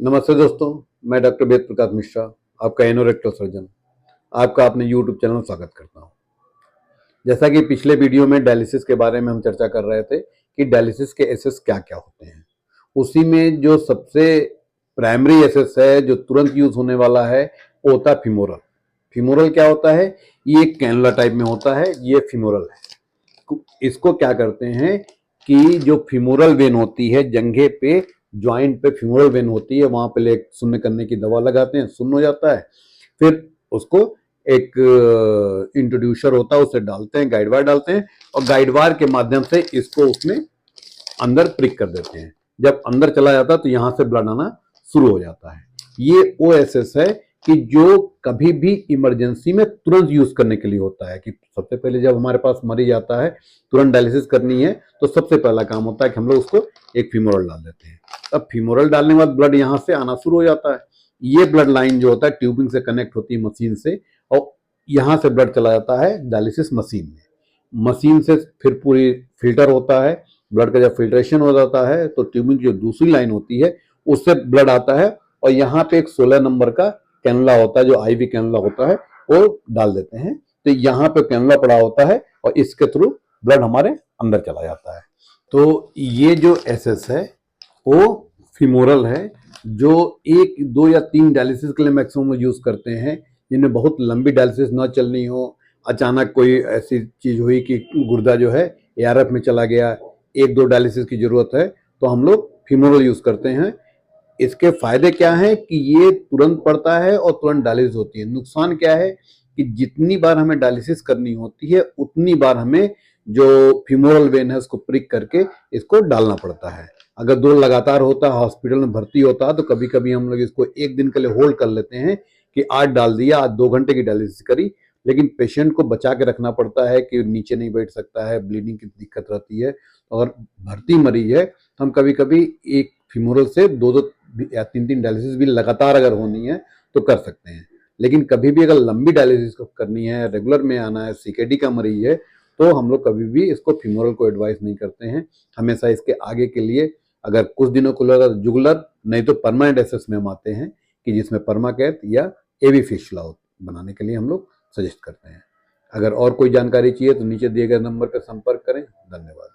नमस्ते दोस्तों, मैं डॉक्टर वेद प्रकाश मिश्रा, आपका एनोरेक्टल सर्जन, आपका अपने यूट्यूब चैनल में स्वागत करता हूं। जैसा कि पिछले वीडियो में डायलिसिस के बारे में हम चर्चा कर रहे थे कि डायलिसिस के एसेस क्या-क्या होते हैं। उसी में जो सबसे प्राइमरी एसेस है, जो तुरंत यूज होने वाला है, वो होता है फीमोरल। फीमोरल क्या होता है? ये एक कैनुला टाइप में होता है, ये फीमोरल है। इसको क्या करते हैं कि जो फीमोरल वेन होती है, जंघे पे ज्वाइंट पे फीमोरल वेन होती है, वहां पे एक शून्य करने की दवा लगाते हैं, शून्य हो जाता है। फिर उसको एक इंट्रोड्यूसर होता है, उसे डालते हैं, गाइड वायर डालते हैं और गाइड वायर के माध्यम से इसको उसमें अंदर प्रिक कर देते हैं। जब अंदर चला जाता है तो यहां से ब्लड आना शुरू हो जाता है। ये ओएसएस है कि जो कभी भी इमरजेंसी में तुरंत यूज करने के लिए होता है। कि सबसे पहले जब हमारे पास मरीज आता है, तुरंत डायलिसिस करनी है, तो सबसे पहला काम होता है कि हम लोग उसको एक फीमोरल डाल देते हैं। अब फीमोरल डालने के बाद ब्लड यहाँ से आना शुरू हो जाता है। ये ब्लड लाइन जो होता है ट्यूबिंग से कनेक्ट होती है मशीन से, और यहाँ से ब्लड चला जाता है डायलिसिस मशीन में। मशीन से फिर पूरी फिल्टर होता है। ब्लड का जब फिल्ट्रेशन हो जाता है तो ट्यूबिंग की जो दूसरी लाइन होती है उससे ब्लड आता है, और यहाँ पे एक 16 नंबर का कैनुला होता है, जो आईवी कैनुला होता है, वो डाल देते हैं। तो यहाँ पे कैनुला पड़ा होता है और इसके थ्रू ब्लड हमारे अंदर चला जाता है। तो ये जो एसएस है वो फीमोरल है, जो 1, 2 या 3 डायलिसिस के लिए मैक्सिमम यूज करते हैं। जिनमें बहुत लंबी डायलिसिस न चलनी हो, अचानक कोई ऐसी चीज हुई कि गुर्दा जो है एआरएफ में चला गया, 1-2 डायलिसिस की जरूरत है, तो हम लोग फीमोरल यूज करते हैं। इसके फायदे क्या हैं कि ये तुरंत पड़ता है और तुरंत डायलिसिस होती है। नुकसान क्या है कि जितनी बार हमें डायलिसिस करनी होती है उतनी बार हमें जो फीमोरल वेन है उसको प्रिक करके इसको डालना पड़ता है। अगर दो लगातार होता है, हॉस्पिटल में भर्ती होता है, तो कभी कभी हम लोग इसको एक दिन के लिए होल्ड कर लेते हैं कि आज डाल दिया, आज 2 घंटे की डायलिसिस करी। लेकिन पेशेंट को बचा के रखना पड़ता है कि नीचे नहीं बैठ सकता है, ब्लीडिंग की दिक्कत रहती है। अगर भर्ती मरीज है तो हम कभी कभी एक फीमोरल से 2-2 या 3-3 डायलिसिस भी लगातार अगर होनी है तो कर सकते हैं। लेकिन कभी भी अगर लंबी डायलिसिस करनी है, रेगुलर में आना है, सीकेडी का मरीज है, तो हम लोग कभी भी इसको फीमोरल को एडवाइस नहीं करते हैं। हमेशा इसके आगे के लिए अगर कुछ दिनों को लगा जुगुलर, नहीं तो परमानेंट एसेस में हम आते हैं कि जिसमें परमाकैथ या एवी फिस्टुला बनाने के लिए हम लोग सजेस्ट करते हैं। अगर और कोई जानकारी चाहिए तो नीचे दिए गए नंबर पर संपर्क करें। धन्यवाद।